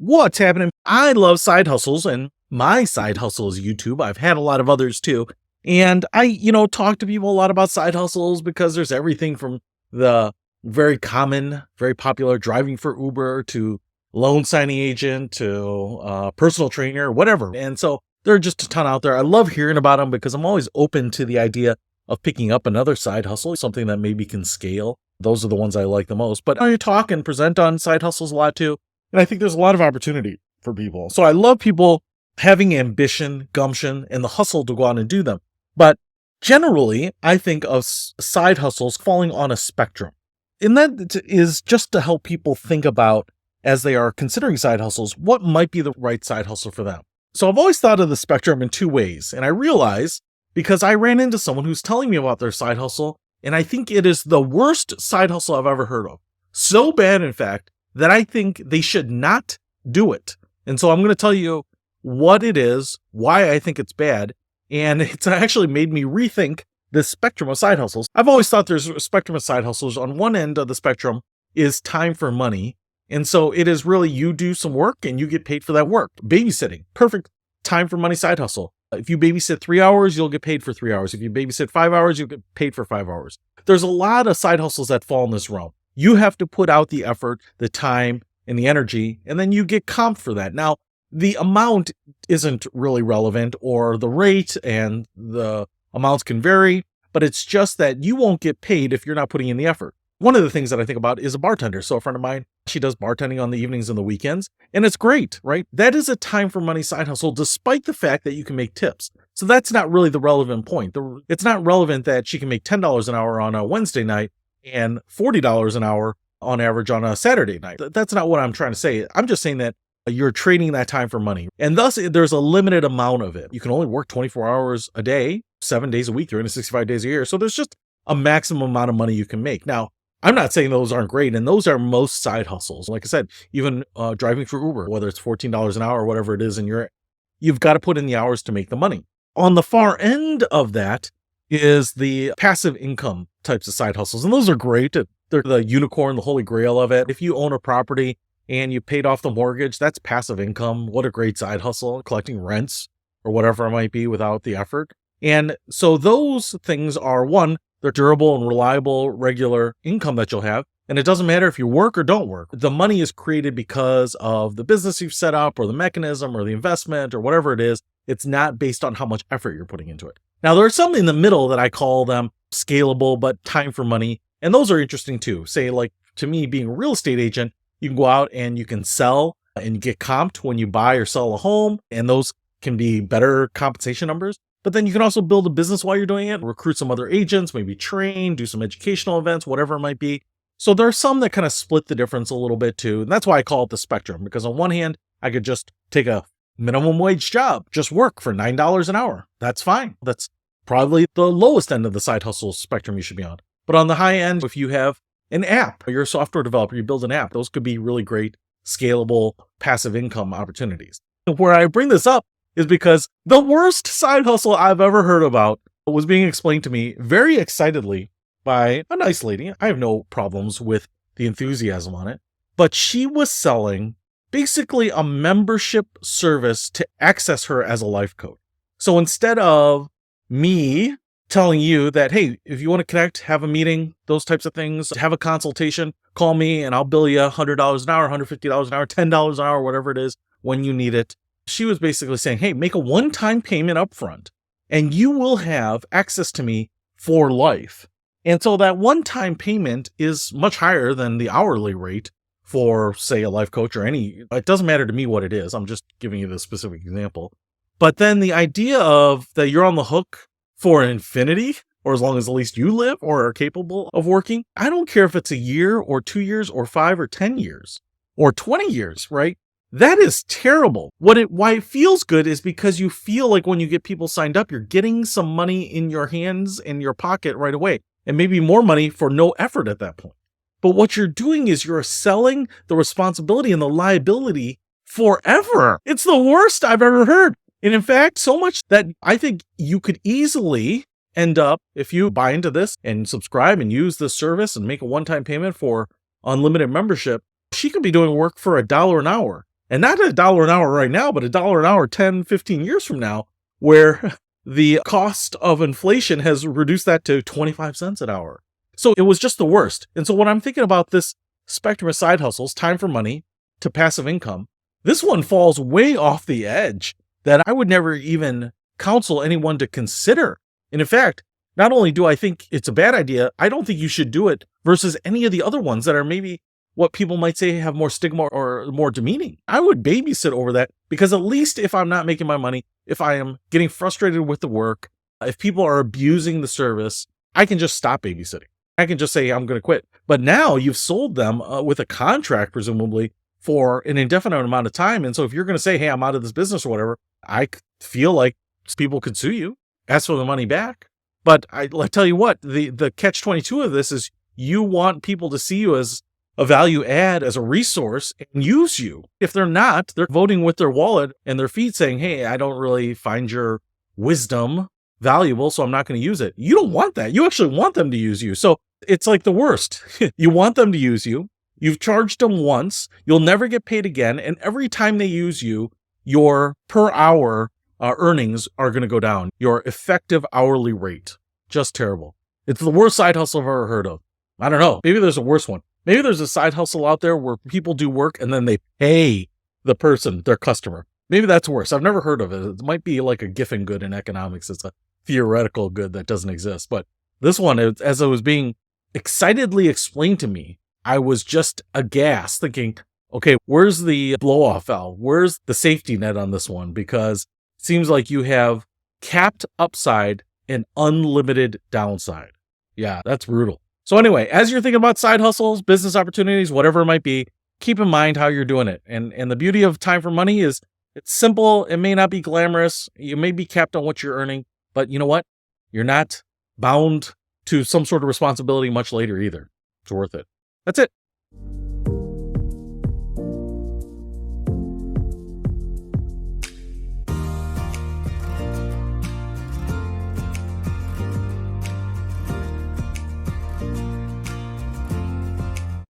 What's happening? I love side hustles, and my side hustle is YouTube. I've had a lot of others too. And I talk to people a lot about side hustles because there's everything from the very common, very popular driving for Uber to loan signing agent to personal trainer, whatever. And so there are just a ton out there. I love hearing about them because I'm always open to the idea of picking up another side hustle, something that maybe can scale. Those are the ones I like the most. But I talk and present on side hustles a lot too. And I think there's a lot of opportunity for people. So I love people having ambition, gumption, and the hustle to go out and do them. But generally, I think of side hustles falling on a spectrum. And that is just to help people think about, as they are considering side hustles, what might be the right side hustle for them. So I've always thought of the spectrum in two ways. And I realize because I ran into someone who's telling me about their side hustle, and I think it is the worst side hustle I've ever heard of. So bad, in fact, that I think they should not do it. And so I'm going to tell you what it is, why I think it's bad, and it's actually made me rethink the spectrum of side hustles. I've always thought there's a spectrum of side hustles. On one end of the spectrum is time for money. And so it is really you do some work and you get paid for that work. Babysitting, perfect time for money side hustle. If you babysit 3 hours, you'll get paid for 3 hours. If you babysit 5 hours, you'll get paid for 5 hours. There's a lot of side hustles that fall in this realm. You have to put out the effort, the time, and the energy, and then you get comped for that. Now, the amount isn't really relevant, or the rate and the amounts can vary, but it's just that you won't get paid if you're not putting in the effort. One of the things that I think about is a bartender. So a friend of mine, she does bartending on the evenings and the weekends, and it's great, right? That is a time for money side hustle, despite the fact that you can make tips. So that's not really the relevant point. It's not relevant that she can make $10 an hour on a Wednesday night and $40 an hour on average on a Saturday night. That's not what I'm trying to say. I'm just saying that you're trading that time for money. And thus, there's a limited amount of it. You can only work 24 hours a day, 7 days a week, 365 days a year. So there's just a maximum amount of money you can make. Now, I'm not saying those aren't great, and those are most side hustles. Like I said, even driving for Uber, whether it's $14 an hour or whatever it is, and you've got to put in the hours to make the money. On the far end of that is the passive income types of side hustles. And those are great. They're the unicorn, the holy grail of it. If you own a property and you paid off the mortgage, that's passive income. What a great side hustle, collecting rents or whatever it might be without the effort. And so those things are, one, they're durable and reliable, regular income that you'll have. And it doesn't matter if you work or don't work. The money is created because of the business you've set up or the mechanism or the investment or whatever it is. It's not based on how much effort you're putting into it. Now, there are some in the middle that I call them scalable, but time for money. And those are interesting too. Say, like, to me, being a real estate agent, you can go out and you can sell and you get comped when you buy or sell a home. And those can be better compensation numbers. But then you can also build a business while you're doing it, recruit some other agents, maybe train, do some educational events, whatever it might be. So there are some that kind of split the difference a little bit too. And that's why I call it the spectrum, because on one hand, I could just take a minimum wage job, just work for $9 an hour. That's fine. That's probably the lowest end of the side hustle spectrum you should be on. But on the high end, if you have an app, or you're a software developer, you build an app, those could be really great, scalable, passive income opportunities. And where I bring this up is because the worst side hustle I've ever heard about was being explained to me very excitedly by a nice lady. I have no problems with the enthusiasm on it, but she was selling basically a membership service to access her as a life coach. So instead of me telling you that, hey, if you want to connect, have a meeting, those types of things, have a consultation, call me and I'll bill you $100 an hour, $150 an hour, $10 an hour, whatever it is when you need it. She was basically saying, hey, make a one-time payment up front and you will have access to me for life. And so that one-time payment is much higher than the hourly rate for, say, a life coach or any. It doesn't matter to me what it is. I'm just giving you the specific example. But then the idea of that you're on the hook for infinity, or as long as at least you live or are capable of working. I don't care if it's a year or 2 years or 5 or 10 years or 20 years, right? That is terrible. Why it feels good is because you feel like when you get people signed up, you're getting some money in your hands, in your pocket right away, and maybe more money for no effort at that point. But what you're doing is you're selling the responsibility and the liability forever. It's the worst I've ever heard. And in fact, so much that I think you could easily end up, if you buy into this and subscribe and use this service and make a one-time payment for unlimited membership, she could be doing work for $1 an hour. And not $1 an hour right now, but $1 an hour 10, 15 years from now, where the cost of inflation has reduced that to 25 cents an hour. So it was just the worst. And so when I'm thinking about this spectrum of side hustles, time for money to passive income, this one falls way off the edge that I would never even counsel anyone to consider. And in fact, not only do I think it's a bad idea, I don't think you should do it versus any of the other ones that are maybe what people might say have more stigma or more demeaning. I would babysit over that because at least if I'm not making my money, if I am getting frustrated with the work, if people are abusing the service, I can just stop babysitting. I can just say, I'm going to quit. But now you've sold them with a contract, presumably, for an indefinite amount of time. And so if you're going to say, hey, I'm out of this business or whatever, I feel like people could sue you, ask for the money back. But I tell you what, the catch-22 of this is you want people to see you as a value add, as a resource, and use you. If they're not, they're voting with their wallet and their feet saying, hey, I don't really find your wisdom valuable, so I'm not going to use it. You don't want that. You actually want them to use you. So it's like the worst. You want them to use you. You've charged them once. You'll never get paid again. And every time they use you, your per hour earnings are going to go down. Your effective hourly rate. Just terrible. It's the worst side hustle I've ever heard of. I don't know. Maybe there's a worse one. Maybe there's a side hustle out there where people do work and then they pay the person, their customer. Maybe that's worse. I've never heard of it. It might be like a Giffen good in economics. It's a theoretical good that doesn't exist. But this one, as it was being excitedly explained to me, I was just aghast thinking, okay, where's the blow-off valve? Where's the safety net on this one? Because it seems like you have capped upside and unlimited downside. Yeah, that's brutal. So anyway, as you're thinking about side hustles, business opportunities, whatever it might be, keep in mind how you're doing it. And the beauty of time for money is it's simple. It may not be glamorous. You may be capped on what you're earning, but you know what? You're not bound to some sort of responsibility much later either. It's worth it. That's it.